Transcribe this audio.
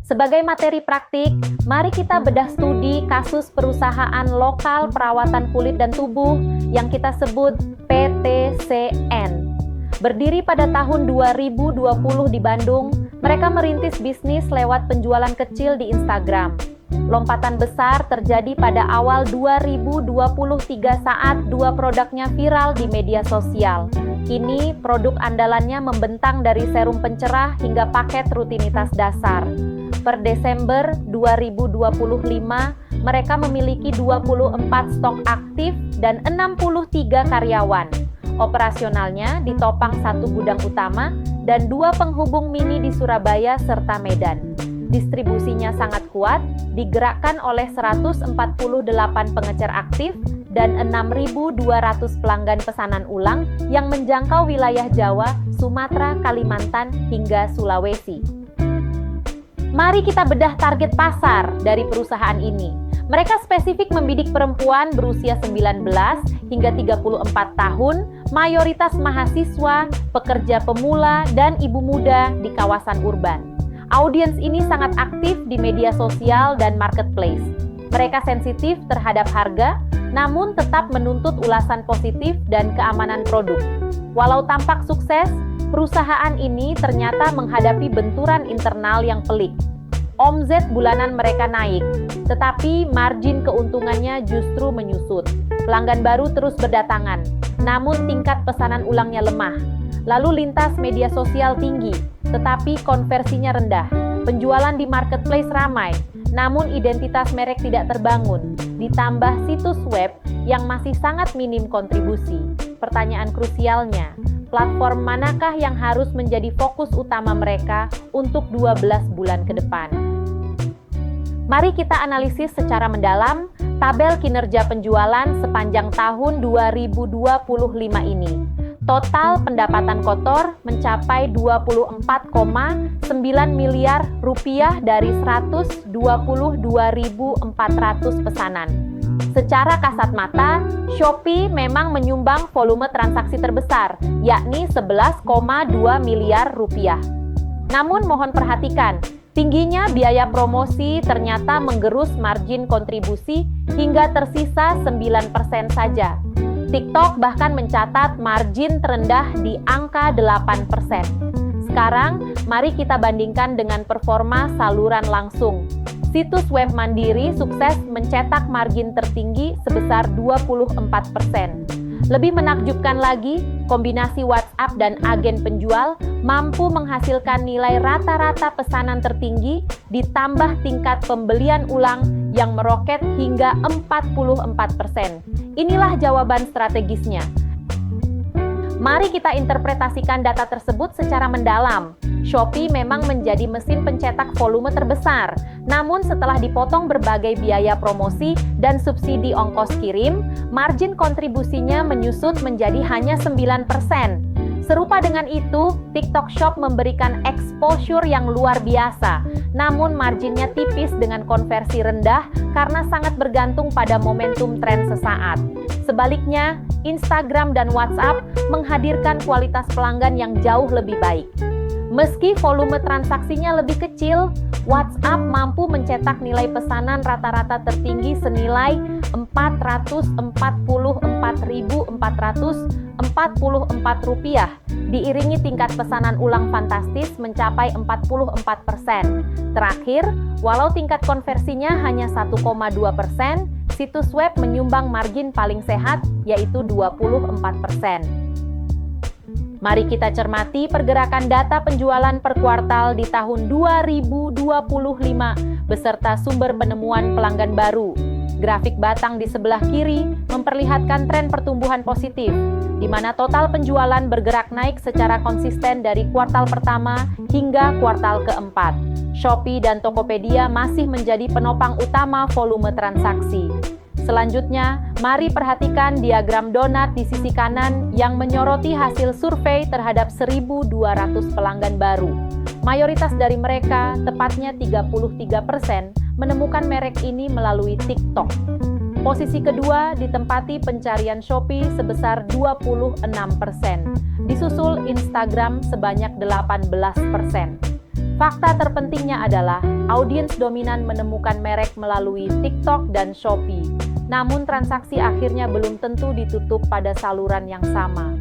Sebagai materi praktik, mari kita bedah studi kasus perusahaan lokal perawatan kulit dan tubuh yang kita sebut PTCN. Berdiri pada tahun 2020 di Bandung, mereka merintis bisnis lewat penjualan kecil di Instagram. Lompatan besar terjadi pada awal 2023 saat dua produknya viral di media sosial. Kini, produk andalannya membentang dari serum pencerah hingga paket rutinitas dasar. Per Desember 2025, mereka memiliki 24 stok aktif dan 63 karyawan. Operasionalnya ditopang satu gudang utama dan dua penghubung mini di Surabaya serta Medan. Distribusinya sangat kuat, digerakkan oleh 148 pengecer aktif dan 6.200 pelanggan pesanan ulang yang menjangkau wilayah Jawa, Sumatera, Kalimantan, hingga Sulawesi. Mari kita bedah target pasar dari perusahaan ini. Mereka spesifik membidik perempuan berusia 19 hingga 34 tahun, mayoritas mahasiswa, pekerja pemula, dan ibu muda di kawasan urban. Audiens ini sangat aktif di media sosial dan marketplace. Mereka sensitif terhadap harga, namun tetap menuntut ulasan positif dan keamanan produk. Walau tampak sukses, perusahaan ini ternyata menghadapi benturan internal yang pelik. Omzet bulanan mereka naik, tetapi margin keuntungannya justru menyusut. Pelanggan baru terus berdatangan, namun tingkat pesanan ulangnya lemah. Lalu lintas media sosial tinggi, tetapi konversinya rendah. Penjualan di marketplace ramai, namun identitas merek tidak terbangun. Ditambah situs web yang masih sangat minim kontribusi. Pertanyaan krusialnya, platform manakah yang harus menjadi fokus utama mereka untuk 12 bulan ke depan? Mari kita analisis secara mendalam tabel kinerja penjualan sepanjang tahun 2025 ini. Total pendapatan kotor mencapai 24,9 miliar rupiah dari 122.400 pesanan. Secara kasat mata, Shopee memang menyumbang volume transaksi terbesar, yakni 11,2 miliar rupiah. Namun mohon perhatikan, tingginya biaya promosi ternyata menggerus margin kontribusi hingga tersisa 9% saja. TikTok bahkan mencatat margin terendah di angka 8%. Sekarang, mari kita bandingkan dengan performa saluran langsung. Situs web mandiri sukses mencetak margin tertinggi sebesar 24%. Lebih menakjubkan lagi, kombinasi WhatsApp dan agen penjual mampu menghasilkan nilai rata-rata pesanan tertinggi ditambah tingkat pembelian ulang yang meroket hingga 44%. Inilah jawaban strategisnya. Mari kita interpretasikan data tersebut secara mendalam. Shopee memang menjadi mesin pencetak volume terbesar, namun setelah dipotong berbagai biaya promosi dan subsidi ongkos kirim, margin kontribusinya menyusut menjadi hanya 9%. Serupa dengan itu, TikTok Shop memberikan exposure yang luar biasa, namun marginnya tipis dengan konversi rendah karena sangat bergantung pada momentum tren sesaat. Sebaliknya, Instagram dan WhatsApp menghadirkan kualitas pelanggan yang jauh lebih baik. Meski volume transaksinya lebih kecil, WhatsApp mampu mencetak nilai pesanan rata-rata tertinggi senilai Rp444.444, diiringi tingkat pesanan ulang fantastis mencapai 44%. Terakhir, walau tingkat konversinya hanya 1,2%, situs web menyumbang margin paling sehat, yaitu 24%. Mari kita cermati pergerakan data penjualan per kuartal di tahun 2025 beserta sumber penemuan pelanggan baru. Grafik batang di sebelah kiri memperlihatkan tren pertumbuhan positif, di mana total penjualan bergerak naik secara konsisten dari kuartal pertama hingga kuartal keempat. Shopee dan Tokopedia masih menjadi penopang utama volume transaksi. Selanjutnya, mari perhatikan diagram donat di sisi kanan yang menyoroti hasil survei terhadap 1.200 pelanggan baru. Mayoritas dari mereka, tepatnya 33%, menemukan merek ini melalui TikTok. Posisi kedua ditempati pencarian Shopee sebesar 26%, disusul Instagram sebanyak 18%. Fakta terpentingnya adalah audiens dominan menemukan merek melalui TikTok dan Shopee. Namun transaksi akhirnya belum tentu ditutup pada saluran yang sama.